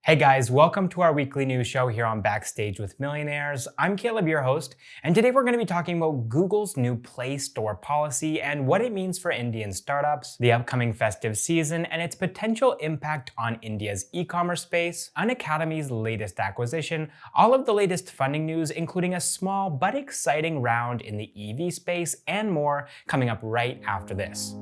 Hey guys, welcome to our weekly news show here on Backstage with Millionaires. I'm Caleb, your host, and today we're going to be talking about Google's new Play Store policy and what it means for Indian startups, the upcoming festive season, and its potential impact on India's e-commerce space, Unacademy's latest acquisition, all of the latest funding news, including a small but exciting round in the EV space, and more coming up right after this.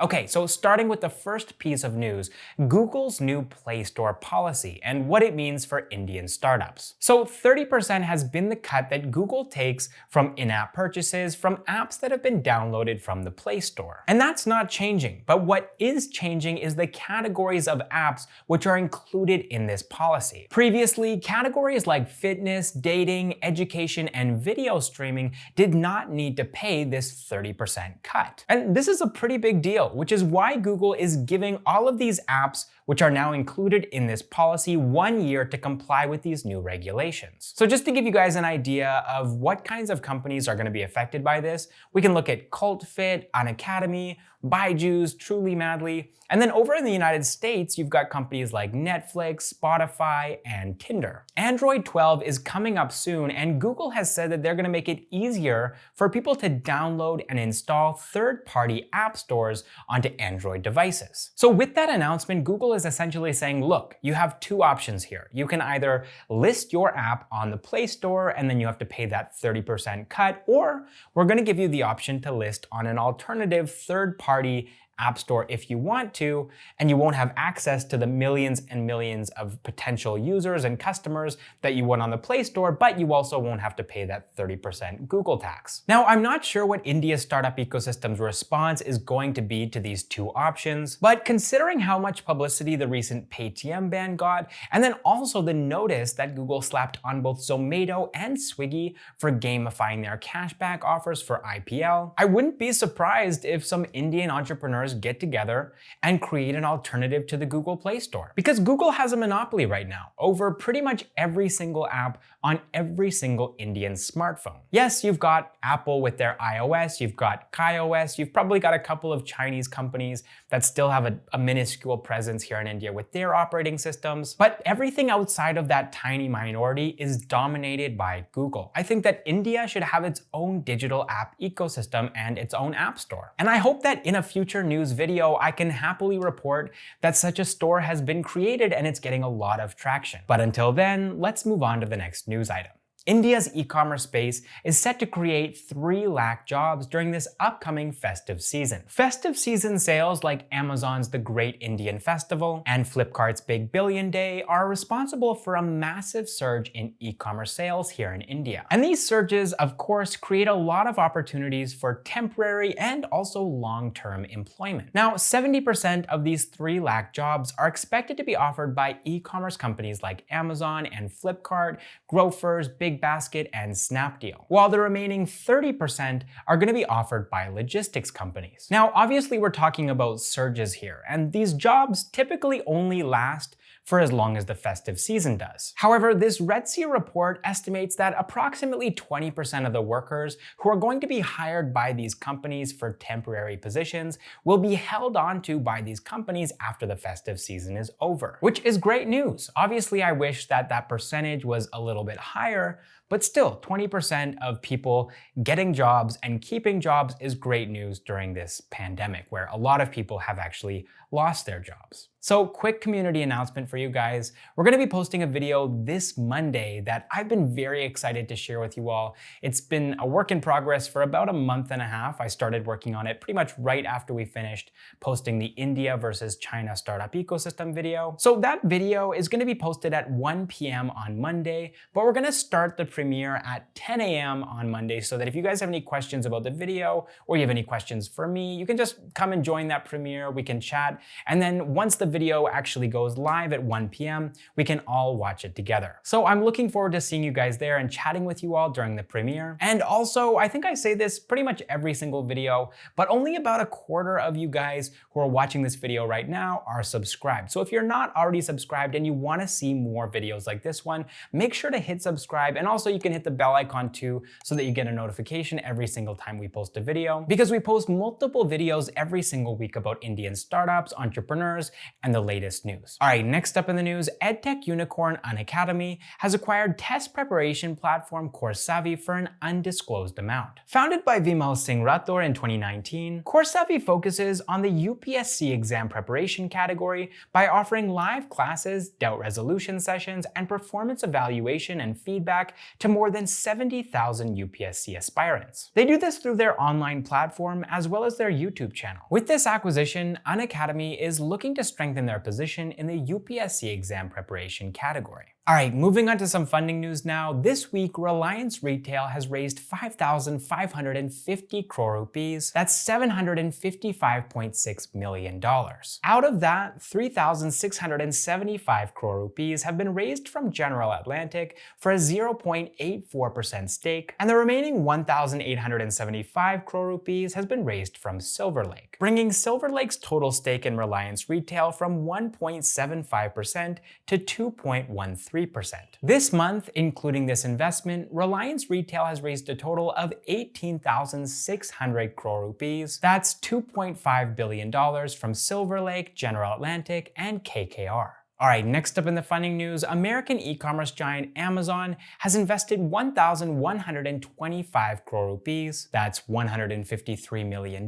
Okay, so starting with the first piece of news, Google's new Play Store policy and what it means for Indian startups. So 30% has been the cut that Google takes from in-app purchases from apps that have been downloaded from the Play Store. And that's not changing, but what is changing is the categories of apps which are included in this policy. Previously, categories like fitness, dating, education, and video streaming did not need to pay this 30% cut. And this is a pretty big deal, which is why Google is giving all of these apps which are now included in this policy 1 year to comply with these new regulations. So just to give you guys an idea of what kinds of companies are going to be affected by this, we can look at CultFit, Unacademy, Byju's, Truly Madly, and then over in the United States, you've got companies like Netflix, Spotify, and Tinder. Android 12 is coming up soon, and Google has said that they're going to make it easier for people to download and install third-party app stores onto Android devices. So with that announcement, Google is essentially saying, look, you have two options here. You can either list your app on the Play Store and then you have to pay that 30% cut, or we're going to give you the option to list on an alternative third-party app store if you want to, and you won't have access to the millions and millions of potential users and customers that you would on the Play Store, but you also won't have to pay that 30% Google tax. Now, I'm not sure what India's startup ecosystem's response is going to be to these two options, but considering how much publicity the recent Paytm ban got, and then also the notice that Google slapped on both Zomato and Swiggy for gamifying their cashback offers for IPL, I wouldn't be surprised if some Indian entrepreneurs get together and create an alternative to the Google Play Store. Because Google has a monopoly right now over pretty much every single app on every single Indian smartphone. Yes, you've got Apple with their iOS, you've got KaiOS, you've probably got a couple of Chinese companies that still have a minuscule presence here in India with their operating systems, but everything outside of that tiny minority is dominated by Google. I think that India should have its own digital app ecosystem and its own app store. And I hope that in a future news video, I can happily report that such a store has been created and it's getting a lot of traction. But until then, let's move on to the next news item. India's e-commerce space is set to create 3 lakh jobs during this upcoming festive season. Festive season sales like Amazon's The Great Indian Festival and Flipkart's Big Billion Day are responsible for a massive surge in e-commerce sales here in India. And these surges, of course, create a lot of opportunities for temporary and also long-term employment. Now, 70% of these 3 lakh jobs are expected to be offered by e-commerce companies like Amazon and Flipkart, Grofers, Big Basket, and Snapdeal, while the remaining 30% are going to be offered by logistics companies. Now, obviously, we're talking about surges here, and these jobs typically only last for as long as the festive season does. However, this Red Sea report estimates that approximately 20% of the workers who are going to be hired by these companies for temporary positions will be held onto by these companies after the festive season is over, which is great news. Obviously, I wish that that percentage was a little bit higher, but still, 20% of people getting jobs and keeping jobs is great news during this pandemic, where a lot of people have actually lost their jobs. So, quick community announcement for you guys. We're going to be posting a video this Monday that I've been very excited to share with you all. It's been a work in progress for about a month and a half. I started working on it pretty much right after we finished posting the India versus China startup ecosystem video. So that video is going to be posted at 1 p.m. on Monday, but we're going to start the premiere at 10 a.m. on Monday, so that if you guys have any questions about the video or you have any questions for me, you can just come and join that premiere. We can chat. And then once the video actually goes live at 1 p.m., we can all watch it together. So I'm looking forward to seeing you guys there and chatting with you all during the premiere. And also, I think I say this pretty much every single video, but only about a quarter of you guys who are watching this video right now are subscribed. So if you're not already subscribed and you want to see more videos like this one, make sure to hit subscribe. And also, you can hit the bell icon too so that you get a notification every single time we post a video, because we post multiple videos every single week about Indian startups, entrepreneurs, and the latest news. All right, next up in the news, Edtech unicorn Unacademy has acquired test preparation platform Coursavy for an undisclosed amount. Founded by Vimal Singh Rathore in 2019, Coursavy focuses on the UPSC exam preparation category by offering live classes, doubt resolution sessions, and performance evaluation and feedback to more than 70,000 UPSC aspirants. They do this through their online platform as well as their YouTube channel. With this acquisition, Unacademy is looking to strengthen their position in the UPSC exam preparation category. All right, moving on to some funding news now. This week, Reliance Retail has raised 5,550 crore rupees. That's $755.6 million. Out of that, 3,675 crore rupees have been raised from General Atlantic for a 0.84% stake, and the remaining 1,875 crore rupees has been raised from Silver Lake, bringing Silver Lake's total stake in Reliance Retail from 1.75% to 2.13%. This month, including this investment, Reliance Retail has raised a total of 18,600 crore rupees. That's $2.5 billion from Silver Lake, General Atlantic, and KKR. All right, next up in the funding news, American e-commerce giant Amazon has invested 1,125 crore rupees, that's $153 million,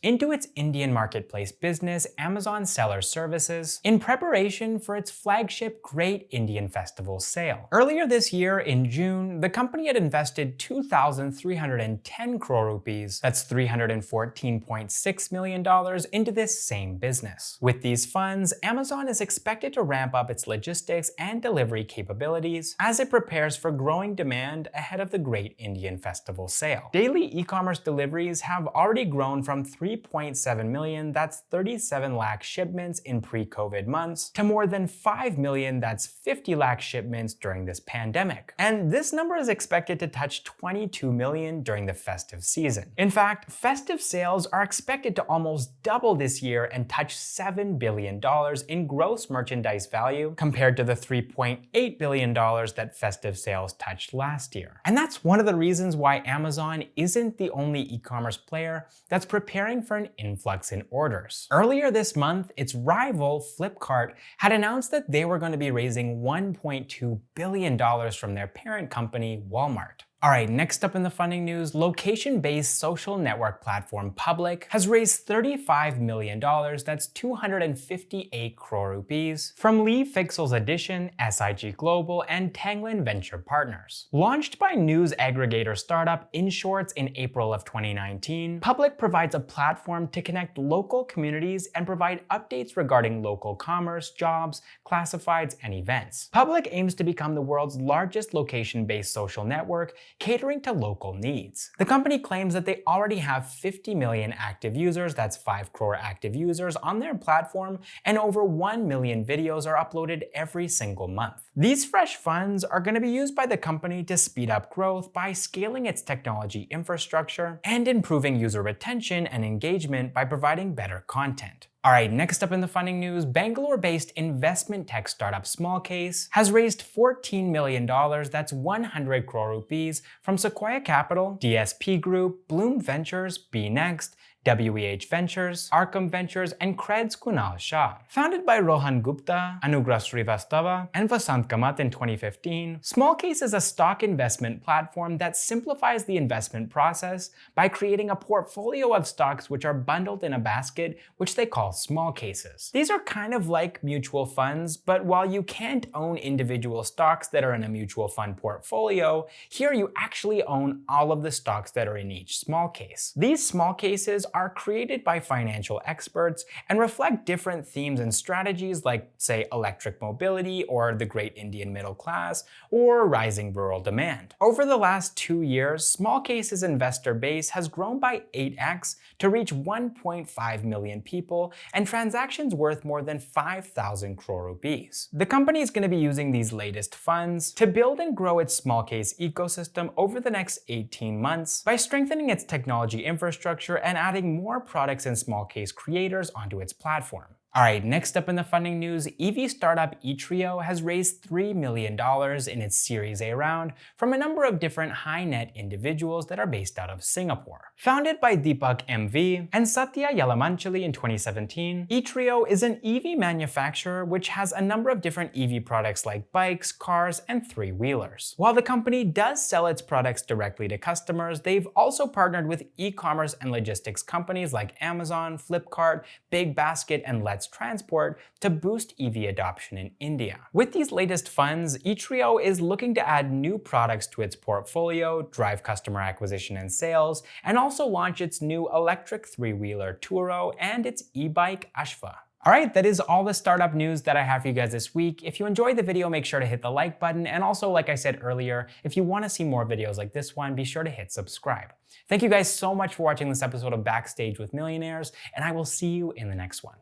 into its Indian marketplace business, Amazon Seller Services, in preparation for its flagship Great Indian Festival sale. Earlier this year, in June, the company had invested 2,310 crore rupees, that's $314.6 million, into this same business. With these funds, Amazon is expected to ramp up its logistics and delivery capabilities as it prepares for growing demand ahead of the Great Indian Festival sale. Daily e-commerce deliveries have already grown from 3.7 million, that's 37 lakh shipments in pre-COVID months, to more than 5 million, that's 50 lakh shipments during this pandemic. And this number is expected to touch 22 million during the festive season. In fact, festive sales are expected to almost double this year and touch $7 billion in gross merchandise value compared to the $3.8 billion that festive sales touched last year. And that's one of the reasons why Amazon isn't the only e-commerce player that's preparing for an influx in orders. Earlier this month, its rival, Flipkart, had announced that they were going to be raising $1.2 billion from their parent company, Walmart. All right, next up in the funding news, location-based social network platform Public has raised $35 million, that's 258 crore rupees, from Lee Fixel's Edition, SIG Global, and Tanglin Venture Partners. Launched by news aggregator startup InShorts in April of 2019, Public provides a platform to connect local communities and provide updates regarding local commerce, jobs, classifieds, and events. Public aims to become the world's largest location-based social network, catering to local needs. The company claims that they already have 50 million active users, that's 5 crore active users, on their platform, and over 1 million videos are uploaded every single month. These fresh funds are going to be used by the company to speed up growth by scaling its technology infrastructure and improving user retention and engagement by providing better content. All right, next up in the funding news, Bangalore-based investment tech startup Smallcase has raised $14 million, that's 100 crore rupees, from Sequoia Capital, DSP Group, Bloom Ventures, BNext, WEH Ventures, Arkham Ventures, and Cred's Kunal Shah. Founded by Rohan Gupta, Anugrah Srivastava, and Vasant Kamath in 2015, Smallcase is a stock investment platform that simplifies the investment process by creating a portfolio of stocks which are bundled in a basket, which they call small cases. These are kind of like mutual funds, but while you can't own individual stocks that are in a mutual fund portfolio, here you actually own all of the stocks that are in each small case. These small cases are created by financial experts and reflect different themes and strategies like, say, electric mobility or the great Indian middle class or rising rural demand. Over the last 2 years, Smallcase's investor base has grown by 8x to reach 1.5 million people and transactions worth more than 5,000 crore rupees. The company is going to be using these latest funds to build and grow its Smallcase ecosystem over the next 18 months by strengthening its technology infrastructure and adding more products and Smallcase creators onto its platform. All right, next up in the funding news, EV startup Etrio has raised $3 million in its Series A round from a number of different high-net individuals that are based out of Singapore. Founded by Deepak MV and Satya Yalamanchili in 2017, Etrio is an EV manufacturer which has a number of different EV products like bikes, cars, and three-wheelers. While the company does sell its products directly to customers, they've also partnered with e-commerce and logistics companies like Amazon, Flipkart, Big Basket, and Let's Transport to boost EV adoption in India. With these latest funds, Etrio is looking to add new products to its portfolio, drive customer acquisition and sales, and also launch its new electric three-wheeler Turo and its e-bike Ashva. All right, that is all the startup news that I have for you guys this week. If you enjoyed the video, make sure to hit the like button. And also, like I said earlier, if you want to see more videos like this one, be sure to hit subscribe. Thank you guys so much for watching this episode of Backstage with Millionaires, and I will see you in the next one.